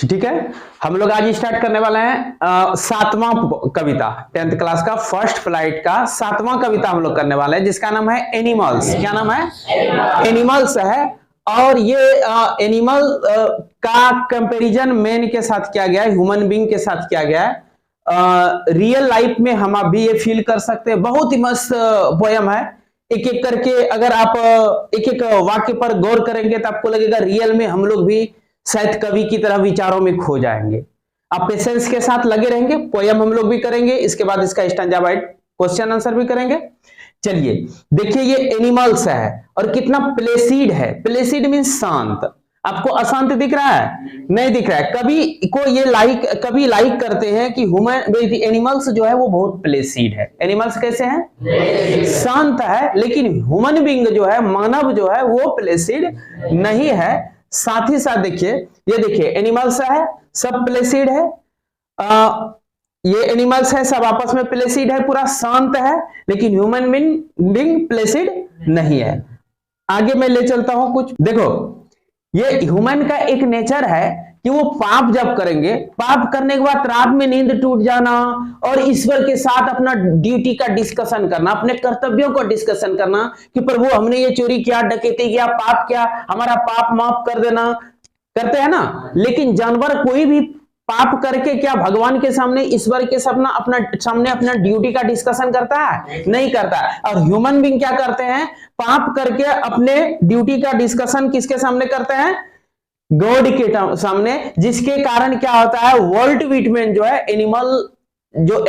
ठीक है, हम लोग आज स्टार्ट करने वाले हैं सातवां कविता, 10th क्लास का फर्स्ट फ्लाइट का सातवां कविता हम लोग करने वाले हैं, जिसका नाम है एनिमल्स। क्या नाम है? एनिमल्स है। और ये एनिमल का कंपैरिजन मैन के साथ किया गया है, ह्यूमन बीइंग के साथ किया गया है। रियल लाइफ में हम आप भी ये फील कर सकते हैं। बहुत ही मस्त पोयम है। एक एक करके अगर आप एक एक वाक्य पर गौर करेंगे तो आपको लगेगा रियल में हम लोग भी शायद कवि की तरह विचारों में खो जाएंगे। आप पेशेंस के साथ लगे रहेंगे, पोयम हम लोग भी करेंगे, इसके बाद इसका स्टैंजा वाइज क्वेश्चन आंसर भी करेंगे। चलिए देखिए, ये एनिमल्स है और कितना प्लेसिड है। प्लेसिड मींस शांत। आपको अशांत दिख रहा है? नहीं दिख रहा है। कभी को ये कभी लाइक करते हैं कि ह्यूमन एनिमल्स जो है वो बहुत प्लेसिड है। एनिमल्स कैसे हैं? शांत है। लेकिन ह्यूमन बीइंग जो है, मानव जो है, वो प्लेसिड नहीं है। साथ ही साथ देखिए, ये देखिए एनिमल्स है, सब प्लेसिड है। ये एनिमल्स है, सब आपस में प्लेसिड है, पूरा शांत है। लेकिन ह्यूमन बीइंग प्लेसिड नहीं है। आगे मैं ले चलता हूं कुछ। देखो, ये ह्यूमन का एक नेचर है कि वो पाप जब करेंगे, पाप करने के बाद रात में नींद टूट जाना और ईश्वर के साथ अपना ड्यूटी का डिस्कशन करना, अपने कर्तव्यों को डिस्कशन करना कि प्रभु हमने ये चोरी किया, डकैती किया, पाप किया, हमारा पाप माफ कर देना, करते हैं ना। लेकिन जानवर कोई भी पाप करके क्या भगवान के सामने, ईश्वर के सामने अपना ड्यूटी का डिस्कशन करता है? नहीं करता। और ह्यूमन बीइंग क्या करते हैं? पाप करके अपने ड्यूटी का डिस्कशन किसके सामने करते हैं? गॉड के सामने। जिसके कारण क्या होता है, वॉल्ट व्हिटमैन जो है,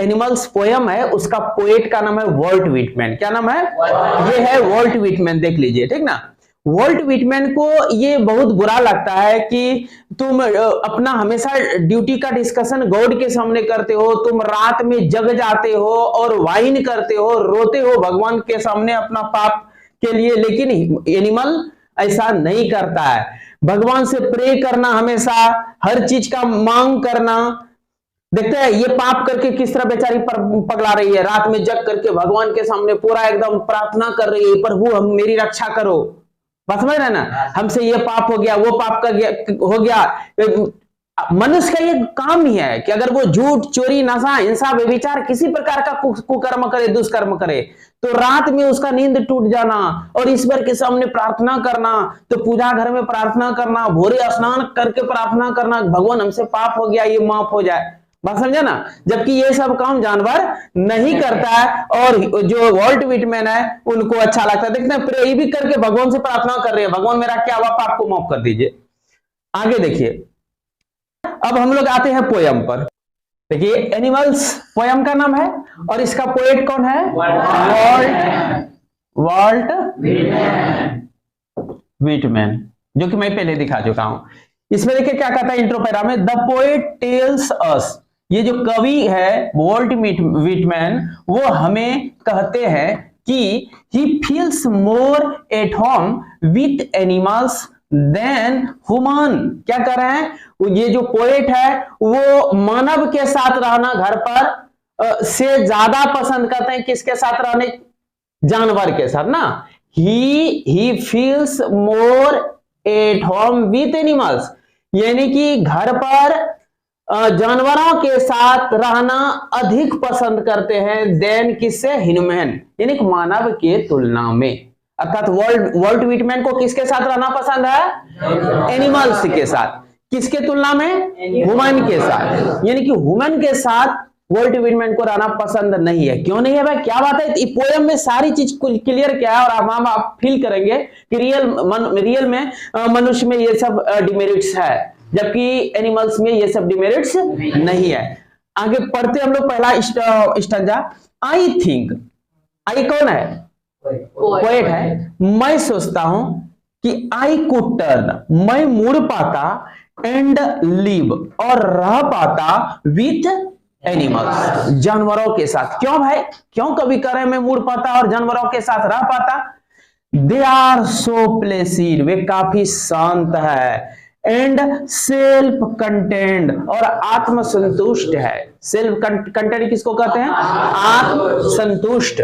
एनिमल्स पोयम है, उसका पोएट का नाम है वॉल्ट व्हिटमैन। क्या नाम है? ये है वॉल्ट व्हिटमैन, देख लीजिए, ठीक ना। वॉल्ट व्हिटमैन को ये बहुत बुरा लगता है कि तुम अपना हमेशा ड्यूटी का डिस्कशन गॉड के सामने करते हो, तुम रात में जग जाते हो और वाइन करते हो, रोते हो भगवान के सामने अपना पाप के लिए। लेकिन एनिमल ऐसा नहीं करता है। भगवान से प्रे करना, हमेशा हर चीज का मांग करना। देखते हैं ये पाप करके किस तरह बेचारी पगला रही है, रात में जग करके भगवान के सामने पूरा एकदम प्रार्थना कर रही है, प्रभु हम मेरी रक्षा करो। बात समझ रहे ना, हमसे ये पाप हो गया, वो पाप हो गया। मनुष्य का ये काम ही है कि अगर वो झूठ, चोरी, नशा, हिंसा, व्यभिचार, किसी प्रकार का कुकर्म करे, दुष्कर्म करे, तो रात में उसका नींद टूट जाना और ईश्वर के सामने प्रार्थना करना, तो पूजा घर में प्रार्थना करना, भोरे स्नान करके प्रार्थना करना, भगवान हमसे पाप हो गया, ये माफ हो जाए। बात समझे ना। जबकि ये सब काम जानवर नहीं करता है और जो वॉल्ट व्हिटमैन है उनको अच्छा लगता है। देखते हैं प्रे भी करके भगवान से प्रार्थना कर रहे हैं, भगवान मेरा क्या हुआ, पाप को माफ कर दीजिए। आगे देखिए, अब हम लोग आते हैं पोयम पर। देखिए एनिमल्स पोयम का नाम है और इसका पोएट कौन है? वॉल्ट व्हिटमैन, जो कि मैं पहले दिखा चुका हूं। इसमें देखिए क्या कहता है इंट्रो पैरा में, द पोएट टेल्स अस। ये जो कवि है वॉल्ट व्हिटमैन, वो हमें कहते हैं कि he feels more at home with animals than human. क्या कर रहे हैं? ये जो पोएट है वो मानव के साथ रहना घर पर से ज्यादा पसंद करते हैं। किसके साथ रहने? जानवर के साथ ना। ही feels more at home with animals, यानी कि घर पर जानवरों के साथ रहना अधिक पसंद करते हैं देन किससे? ह्यूमन, यानी कि मानव के तुलना में। अर्थात वॉल्ट व्हिटमैन को किसके साथ रहना पसंद है? एनिमल्स के साथ। किसके तुलना में? ह्यूमन के साथ। यानी कि ह्यूमन के साथ वॉल्ट व्हिटमैन को रहना पसंद नहीं है। क्यों नहीं है भाई, क्या बात है? पोयम में सारी चीज क्लियर क्या है और आप फील करेंगे कि रियल में मनुष्य में ये सब डिमेरिट्स है, जबकि एनिमल्स में ये सब डिमेरिट्स नहीं है। आगे पढ़ते हम लोग पहला स्टैंजा। आई थिंक, आई कौन है? पोएट है। मैं सोचता हूं कि आई कुड टर्न, मैं मुड़ पाता, एंड लिव, और रह पाता, विथ एनिमल्स, जानवरों के साथ। क्यों भाई, क्यों कभी करे मैं मुड़ पाता और जानवरों के साथ रह पाता? दे आर सो प्लेसिड, वे काफी शांत है, एंड सेल्फ कंटेंट, और आत्मसंतुष्ट है। सेल्फ कंटेंट किसको कहते हैं? आत्मसंतुष्ट,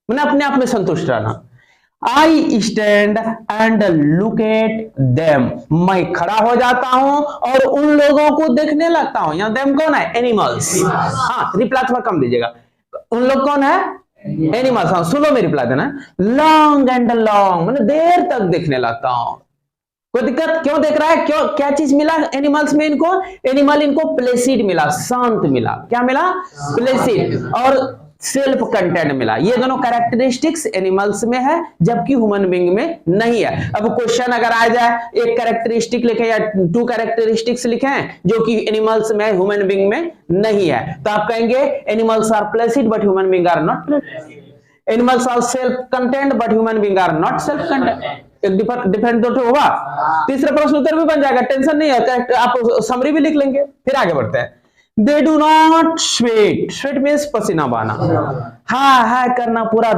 मैंने अपने आप में संतुष्ट रहना। I stand and look at them, मैं खड़ा हो जाता हूं और उन लोगों को देखने लगता हूं। यहाँ देम कौन है? एनिमल्स। हाँ, रिप्लाई थोड़ा कम दीजिएगा। उन लोग कौन है? एनिमल्स। हाँ, सुनो मेरी रिप्लाई देना। लॉन्ग एंड लॉन्ग, मैंने देर तक देखने लगता हूं। कोई दिक्कत? क्यों देख रहा है? क्यों? क्या चीज मिला एनिमल्स में इनको? एनिमल इनको प्लेसिड मिला, शांत मिला। क्या मिला? प्लेसिड। और सेल्फ कंटेंट मिला। ये दोनों कैरेक्टरिस्टिक्स एनिमल्स में है, जबकि ह्यूमन बीइंग में नहीं है। अब क्वेश्चन अगर आ जाए, एक कैरेक्टरिस्टिक लिखे या 2 कैरेक्टरिस्टिक्स लिखे हैं जो कि एनिमल्स में, ह्यूमन बीइंग में नहीं है, तो आप कहेंगे animals are placid but human being are not placid. Animals are self content but human being are not self content. एक डिफरेंट तो होगा। तीसरा प्रश्न उत्तर भी बन जाएगा, टेंशन नहीं है, आप समरी भी लिख लेंगे। फिर आगे बढ़ते हैं। दे do not sweat, sweat means पसीना बहाना। हाँ हाँ करना, पूरा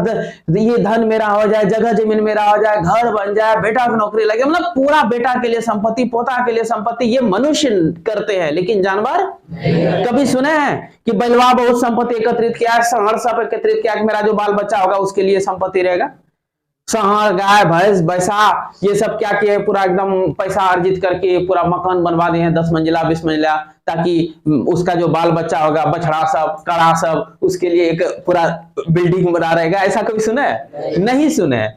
ये धन मेरा हो जाए, जगह जमीन मेरा हो जाए, घर बन जाए, बेटा की नौकरी लगे, मतलब पूरा बेटा के लिए संपत्ति, पोता के लिए संपत्ति, ये मनुष्य करते हैं। लेकिन जानवर कभी सुने हैं कि बलवा बहुत संपत्ति एकत्रित किया, संघर्ष सब एकत्रित किया कि मेरा जो बाल बच्चा होगा उसके लिए संपत्ति रहेगा? सांड, गाय, भैंस, भैंसा, ये सब क्या किए? पूरा एकदम पैसा अर्जित करके पूरा मकान बनवा दिए हैं, 10 मंजिला 20 मंजिला, ताकि उसका जो बाल बच्चा होगा, बछड़ा सब, कड़ा सब, उसके लिए एक पूरा बिल्डिंग बना रहेगा। ऐसा कभी सुने? नहीं सुने।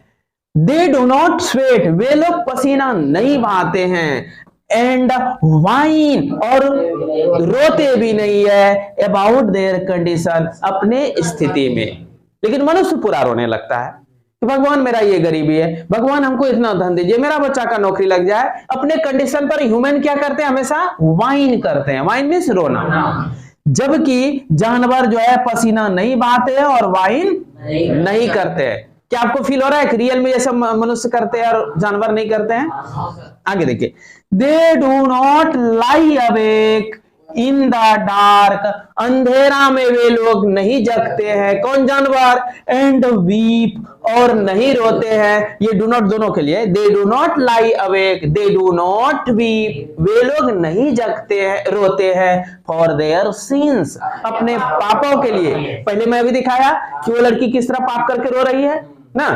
दे डू नॉट स्वेट, वे लोग पसीना नहीं बहाते हैं। एंड वाइन, और रोते भी नहीं है अबाउट देयर कंडीशन, अपने स्थिति में। लेकिन मनुष्य पूरा रोने लगता है कि भगवान मेरा ये गरीबी है, भगवान हमको इतना धन दीजिए, मेरा बच्चा का नौकरी लग जाए। अपने कंडीशन पर ह्यूमन क्या करते हैं? हमेशा वाइन करते हैं। वाइन मीन्स रोना। जबकि जानवर जो है पसीना नहीं बहाते हैं और वाइन नहीं करते हैं। क्या आपको फील हो रहा है कि रियल में ये सब मनुष्य करते हैं और जानवर नहीं करते हैं? आगे देखिए। दे do not lie awake in the dark, अंधेरा में वे लोग नहीं जगते हैं। कौन? जानवर। एंड वीप, और नहीं रोते हैं। ये डू नॉट दोनों के लिए। They do not lie awake, they do not weep, वे लोग नहीं जगते हैं, रोते हैं फॉर देयर सिंस, अपने पापों के लिए। पहले मैं भी दिखाया कि वो लड़की किस तरह पाप करके रो रही है ना।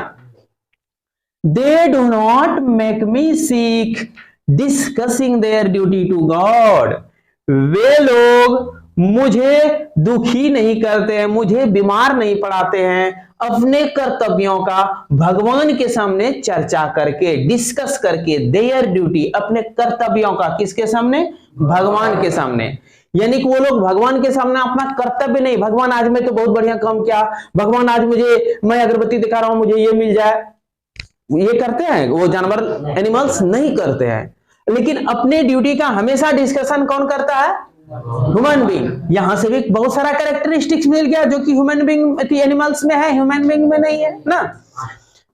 They do not make me sick discussing their duty to God, वे लोग मुझे दुखी नहीं करते हैं, मुझे बीमार नहीं पड़ाते हैं अपने कर्तव्यों का भगवान के सामने चर्चा करके, डिस्कस करके। देयर ड्यूटी, अपने कर्तव्यों का, किसके सामने? भगवान के सामने। यानी कि वो लोग भगवान के सामने अपना कर्तव्य नहीं, भगवान आज मैं तो बहुत बढ़िया काम किया, भगवान आज मुझे, मैं अगरबत्ती दिखा रहा हूं, मुझे ये मिल जाए, ये करते हैं। वो जानवर, एनिमल्स नहीं करते हैं। लेकिन अपने ड्यूटी का हमेशा डिस्कशन कौन करता है? Human being. यहां से भी बहुत सारा कैरेक्टरिस्टिक्स मिल गया जो कि ह्यूमन बीइंग, एनिमल्स में है, ह्यूमन बीइंग में नहीं है ना।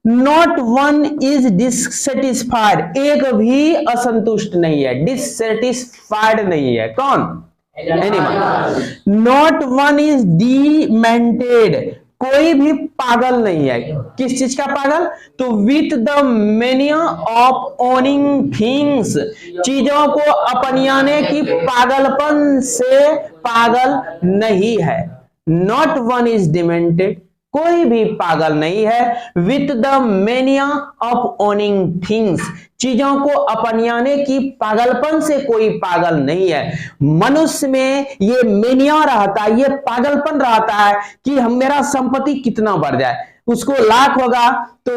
नॉट वन इज डिससेटिस्फाइड, एक भी असंतुष्ट नहीं है, डिससेटिस्फाइड नहीं है। कौन? Animal. Not one is demented, कोई भी पागल नहीं है। किस चीज का पागल? तो with the mania of owning things, चीजों को अपनाने की पागलपन से पागल नहीं है। नॉट वन इज डिमेंटेड, कोई भी पागल नहीं है। With the mania of owning things, चीजों को अपनाने की पागलपन से कोई पागल नहीं है। मनुष्य में ये मेनिया रहता है, ये पागलपन रहता है कि हम, मेरा संपत्ति कितना बढ़ जाए। उसको लाख होगा तो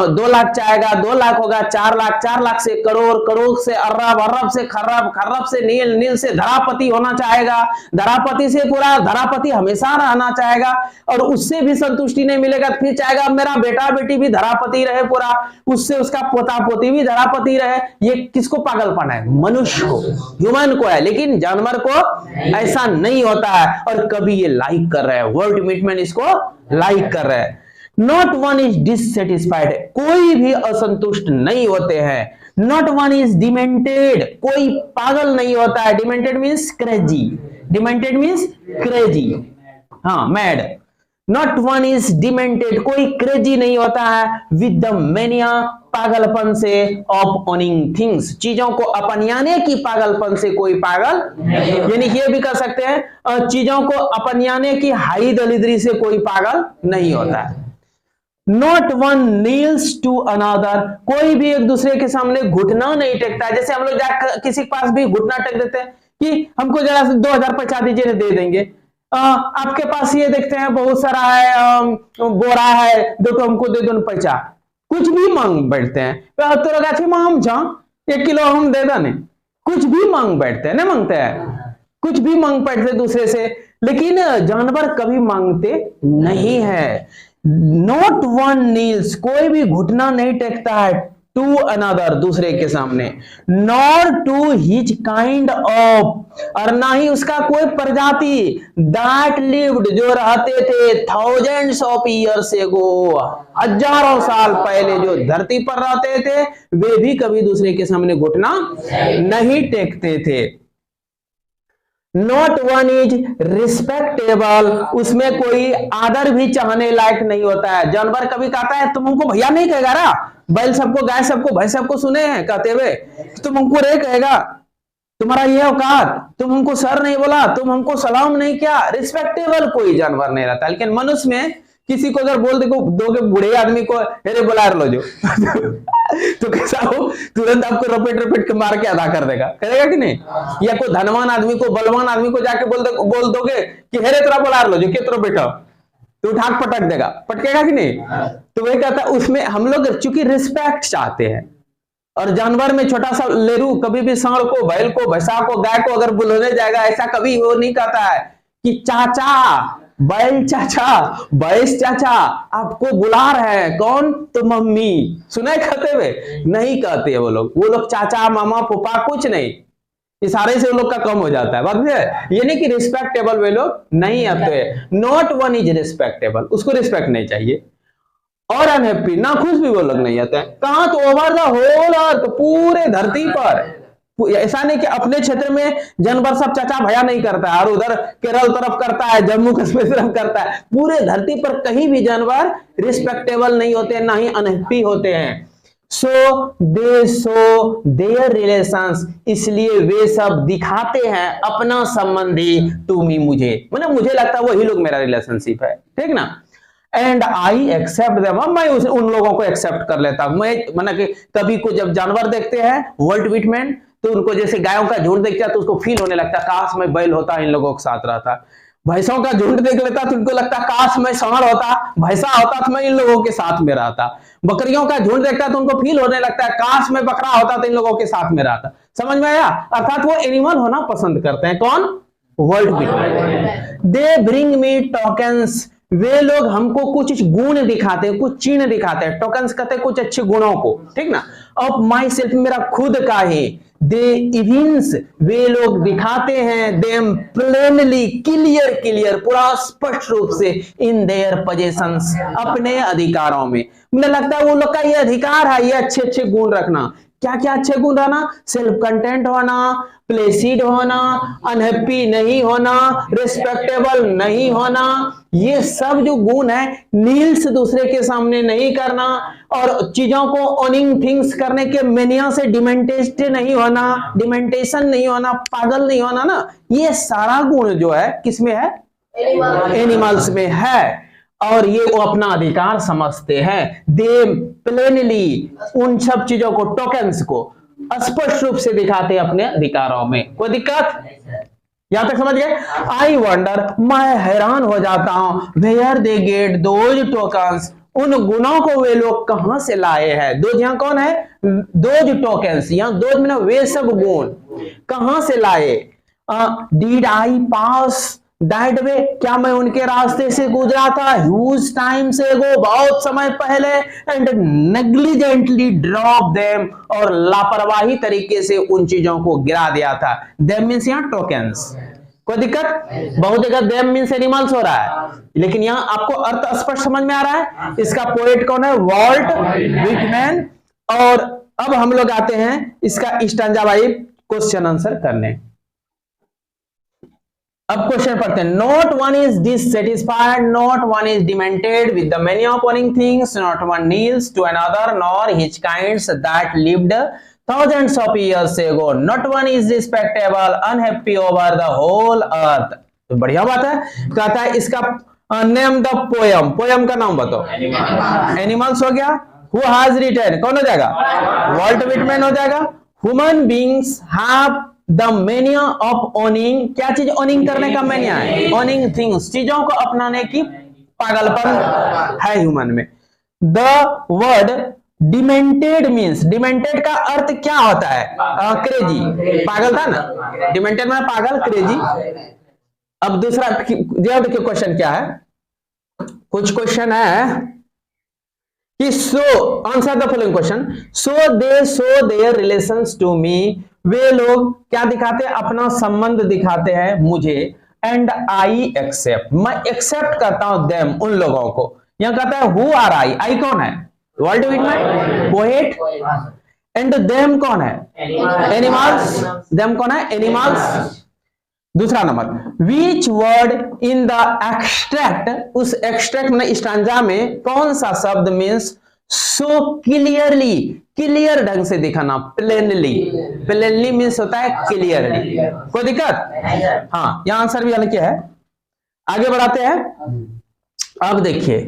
2 लाख चाहेगा, 2 लाख होगा 4 लाख, 4 लाख से करोड़, करोड़ से अरब, अरब से खरब, खरब से नील, नील से धरापति होना चाहेगा, धरापति से पूरा धरापति हमेशा रहना चाहेगा। और उससे भी संतुष्टि नहीं मिलेगा तो फिर चाहेगा मेरा बेटा बेटी भी धरापति रहे पूरा, उससे उसका पोता पोती भी धरापति रहे। ये किसको पागलपन है? मनुष्य को, ह्यूमन को है। लेकिन जानवर को ऐसा नहीं होता है और कभी ये लाइक कर रहे हैं, वर्ल्ड कमिटमेंट इसको लाइक कर रहे हैं। नॉट वन इज डिससेटिस्फाइड, कोई भी असंतुष्ट नहीं होते हैं। नॉट वन इज डिमेंटेड, कोई पागल नहीं होता है। Demented means crazy, demented means crazy, हाँ mad. Not one is demented, कोई क्रेजी नहीं होता है। विद द मेनिया, पागलपन से, ऑफ ओनिंग थिंग्स, चीजों को अपनाने की पागलपन से कोई पागल, यानी ये भी कर सकते हैं चीजों को अपनाने की हाई दलिद्री से कोई पागल नहीं होता है। Not one kneels to another, कोई भी एक दूसरे के सामने घुटना नहीं टेकता है। जैसे हम लोग जाकर किसी के पास भी घुटना टेक देते हैं कि हमको जरा 2000 पैसा दीजिए, दे देंगे। आपके पास ये देखते हैं बहुत सारा है, बोरा है, देखो हमको दे दो पैसा, कुछ भी मांग बैठते हैं। तो लगा हम 1 किलो हम दे दें, कुछ भी मांग बैठते हैं, नहीं मांगते हैं, कुछ भी मांग बैठते दूसरे से। लेकिन जानवर कभी मांगते नहीं है। नॉट वन नील्स, कोई भी घुटना नहीं टेकता है टू अनदर, दूसरे के सामने। Nor to his kind of, और ना ही उसका कोई प्रजाति, दैट लिव्ड, जो रहते थे थाउजेंड्स ऑफ ईयर्स एगो, हजारों साल पहले जो धरती पर रहते थे, वे भी कभी दूसरे के सामने घुटना नहीं टेकते थे। नॉट वन इज रिस्पेक्टेबल, उसमें कोई आदर भी चाहने लायक नहीं होता है। जानवर कभी कहता है तुम हमको भैया नहीं कहेगा ना, बैल सबको, गाय सबको, भैंस सबको सुने हैं कहते हुए, तुम हमको रे कहेगा, तुम्हारा ये औकात, तुम हमको सर नहीं बोला, तुम हमको सलाम नहीं किया। रिस्पेक्टेबल कोई जानवर नहीं रहता। लेकिन मनुष्य में किसी को अगर बोल दोगे बूढ़े आदमी को, अरे बोला लो जो तो कैसा हो, तुरंत आपको रपेट रपेट के मार के अदा कर देगा, करेगा कि नहीं? या कोई धनवान आदमी को, बलवान आदमी को जाके बोल दोगे कि हेरे तेरा बोला लो जो, के बेटा, तो उठा पटक देगा, पटकेगा कि नहीं? तो वही कहता है, उसमें हम लोग चूंकि रिस्पेक्ट चाहते हैं। और जानवर में छोटा सा लेरू कभी भी सांड को, बैल को, भैंसा को, गाय को अगर बुलाने जाएगा, ऐसा कभी वो नहीं कहता है कि चाचा, बैल चाचा, भैंस चाचा आपको बुला रहे हैं, कौन? तो मम्मी, सुने कहते हुए? नहीं कहते वो लोग चाचा, मामा, फूफा कुछ नहीं, इशारे से वो लोग का कम हो जाता है। बात ये नहीं कि रिस्पेक्टेबल वे लोग नहीं आते। नॉट वन इज रिस्पेक्टेबल, उसको रिस्पेक्ट नहीं चाहिए। और अनहैप्पी, ना खुश भी वो लोग नहीं आते हैं। कहां? तो ओवर द होल अर्थ, पूरे धरती पर। ऐसा नहीं कि अपने क्षेत्र में जानवर सब चाचा भैया नहीं करता है और उधर केरल तरफ करता है, जम्मू कश्मीर तरफ करता है। पूरे धरती पर कहीं भी जानवर रिस्पेक्टेबल नहीं होते, ना ही अनहैप्पी होते हैं। सो दे शो देयर रिलेशंस, इसलिए वे सब दिखाते हैं अपना संबंधी टू मी, मुझे, मतलब मुझे लगता है वही लोग मेरा रिलेशनशिप है, ठीक ना। एंड आई एक्सेप्ट देम, मैं उन लोगों को एक्सेप्ट कर लेता हूं। मैं मतलब कि कभी को जब जानवर देखते हैं वर्ल्ड ट्रीटमेंट, तो उनको जैसे गायों का झुंड देखता है तो उसको फील होने लगता है काश मैं बैल होता, इन लोगों के साथ रहता। भैंसों का झुंड देख लेता तो उनको लगता काश मैं सांड होता, भैंसा होता तो मैं इन लोगों के साथ में रहता। बकरियों का झुंड देखता तो उनको फील होने लगता है काश मैं बकरा होता तो इन लोगों के साथ में रहता। समझ में आया? अर्थात वो एनिमल होना पसंद करते हैं। कौन? World people. They bring me tokens, वे लोग हमको कुछ गुण दिखाते हैं, कुछ चिन्ह दिखाते हैं। टोकन्स कहते हैं कुछ अच्छे गुणों को, ठीक ना। ऑफ माई सेल्फ, मेरा खुद का ही। दे इविंस, वे लोग दिखाते हैं। देम प्लेनली, क्लियर, पूरा स्पष्ट रूप से। इन देयर पोजेशंस, अपने अधिकारों में। मुझे लगता है वो लोग का ये अधिकार है, ये अच्छे अच्छे गुण रखना। क्या क्या अच्छे गुण रहना? सेल्फ कंटेंट होना, प्लेसिड होना, अनहैप्पी नहीं होना, रिस्पेक्टेबल नहीं होना। ये सब जो गुण है, नील्स दूसरे के सामने नहीं करना, और चीजों को ओनिंग थिंग्स करने के मेनिया से डिमेंटेशन नहीं होना, पागल नहीं होना ना, ये सारा गुण जो है किसमें है? एनिमल्स में है। और ये वो अपना अधिकार समझते हैं। दे प्लेनली, उन सब चीजों को, टोकन्स को स्पष्ट रूप से दिखाते हैं अपने अधिकारों में। कोई दिक्कत? यहां तक समझ गए? आई वंडर, मैं हैरान हो जाता हूं। Where they get those tokens, उन गुणों को वे लोग कहां से लाए हैं? दोज यहां कौन है? दोज टोकन्स, यहां दोज में वे सब गुण कहां से लाए? Did I pass that way, क्या मैं उनके रास्ते से गुजरा था? ह्यूज टाइम से गो, बहुत समय पहले। एंड नेग्लिजेंटली ड्रॉप देम, और लापरवाही तरीके से उन चीजों को गिरा दिया था। देम मींस यहां टोकन्स। कोई दिक्कत? बहुत जगह देम मींस एनिमल्स हो रहा है, लेकिन यहां आपको अर्थ स्पष्ट समझ में आ रहा है। इसका पोएट कौन है? Walt Whitman. और अब हम लोग आते हैं इसका स्टैंजा वाइज क्वेश्चन आंसर करने। अब क्वेश्चन पढ़ते हैं। Not one is dissatisfied, not one is demented with the many appointing things, not one kneels to another, nor his kinds that lived thousands of years ago, not one is respectable, unhappy over the whole earth। तो बढ़िया बात है। कहता है इसका name the poem, poem का नाम बताओ। एनिमल्स हो गया। हु हैज रिटन, कौन हो जाएगा? वॉल्ट विटमैन हो जाएगा। Human beings have the mania of owning, क्या चीज ओनिंग करने का मेनिया है? ओनिंग थिंग्स, चीजों को अपनाने की पागलपन है ह्यूमन में। The word demented means, demented का अर्थ क्या होता है? क्रेजी, पागल था ना, डिमेंटेड में पागल, क्रेजी। अब दूसरा देखिए क्वेश्चन क्या है, कुछ क्वेश्चन है कि so answer the following question, so they show their relations to me, वे लोग क्या दिखाते हैं? अपना संबंध दिखाते हैं मुझे। एंड आई एक्सेप्ट, मैं एक्सेप्ट करता हूं देम, उन लोगों को। यहां कहता है हु आर आई, आई कौन है? Walt Whitman, poet. And them कौन है? एनिमल्स, देम कौन है? एनिमल्स। दूसरा number, which word in the extract, उस एक्सट्रैक्ट में स्टैंजा में कौन सा शब्द मीन्स सो क्लियरली, क्लियर ढंग से दिखाना, प्लेनली, प्लेनली मीन्स होता है क्लियरली। कोई दिक्कत? हाँ, यहां आंसर भी अलग क्या है। आगे बढ़ाते हैं। अब देखिए,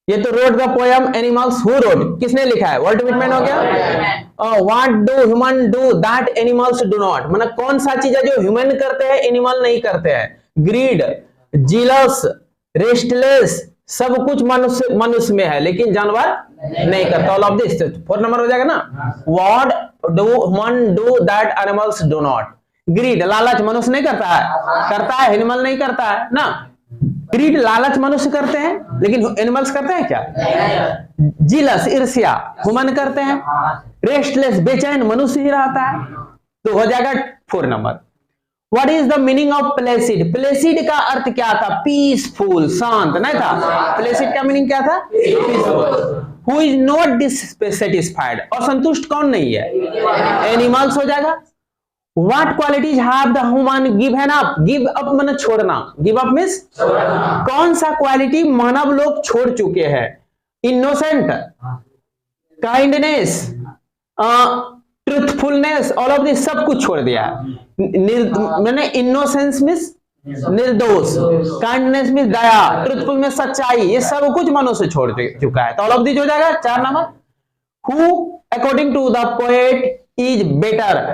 ये तो road the poem animals, who wrote, किसने लिखा है? वॉल्ट विटमैन हो गया। What do human do that animals do not, मतलब कौन सा चीज है जो ह्यूमन करते हैं एनिमल नहीं करते हैं? ग्रीड, जीलस, रेस्टलेस, सब कुछ मनुष्य में है लेकिन जानवर नहीं करता। ऑल ऑफ दिस, 4 नंबर हो जाएगा ना। What do human do that animals do not, greed, लालच मनुष्य नहीं करता है, करता है, एनिमल नहीं करता है ना। ग्रीड, लालच मनुष्य करते हैं लेकिन एनिमल्स करते हैं क्या? जीलस, ईर्ष्या, ह्यूमन करते हैं। रेस्टलेस, बेचैन, मनुष्य ही रहता है। तो हो जाएगा 4 number. What is the meaning of Placid, Placid का अर्थ क्या था? पीसफुल, शांत, नहीं था? प्लेसिड का मीनिंग क्या था? Peaceful. Who is not dissatisfied, असंतुष्ट कौन नहीं है? एनिमल्स हो जाएगा। What qualities have the human given up? Give up माने छोड़ना, give up means कौन सा क्वालिटी मानव लोग छोड़ चुके हैं? Innocent, kindness, truthfulness, all of this सब कुछ छोड़ दिया है। मैंने इनोसेंस मीन्स निर्दोष, काइंडनेस मीन्स दया, ट्रूथफुल में सच्चाई, ये सब कुछ मनुष्य छोड़ चुका है। तो ऑल ऑफ दिस हो जाएगा 4 number. Who according to the poet is better,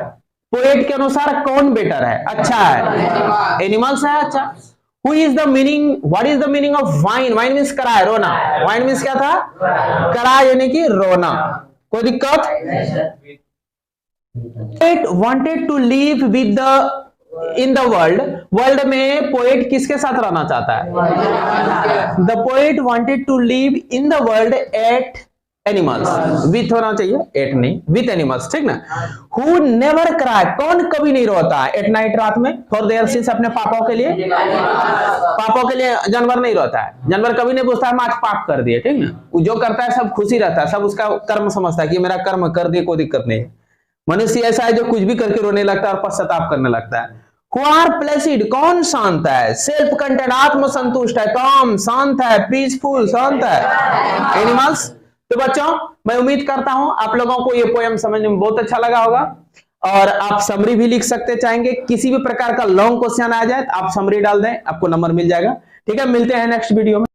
poet के अनुसार कौन बेटर है, अच्छा है? एनिमल्स है अच्छा। Who is the meaning, what is the meaning of wine, wine means कराए, रोना, वाइन मीन्स क्या था? कराए यानी कि रोना। कोई दिक्कत? Poet wanted to live with the in the world, world में पोएट किसके साथ रहना चाहता है? The poet wanted to live in the world at animals, with होना चाहिए, एट नहीं, विथ एनिमल्स, ठीक ना। हु नेवर क्राई, कौन कभी नहीं रोता है? एट नाइट, रात में, फॉर देयर सिंस, अपने पापों के लिए। पापों के लिए जानवर नहीं रोता है, जानवर कभी नहीं पूछता है मैं आज पाप कर दिए, ठीक ना। वो जो करता है सब खुशी रहता है, सब उसका कर्म समझता है कि मेरा कर्म कर दिए, कोई दिक्कत नहीं है। मनुष्य ऐसा है जो कुछ भी करके रोने लगता है और पश्चाताप करने लगता है। हु आर प्लेसिड, कौन शांत है? सेल्फ कंटेंट, आत्मसंतुष्ट है, काम, शांत है, पीसफुल, शांत है, एनिमल्स। तो बच्चों, मैं उम्मीद करता हूं आप लोगों को ये पोयम समझने में बहुत अच्छा लगा होगा और आप समरी भी लिख सकते, चाहेंगे किसी भी प्रकार का लॉन्ग क्वेश्चन आ जाए तो आप समरी डाल दें, आपको नंबर मिल जाएगा। ठीक है, मिलते हैं नेक्स्ट वीडियो में।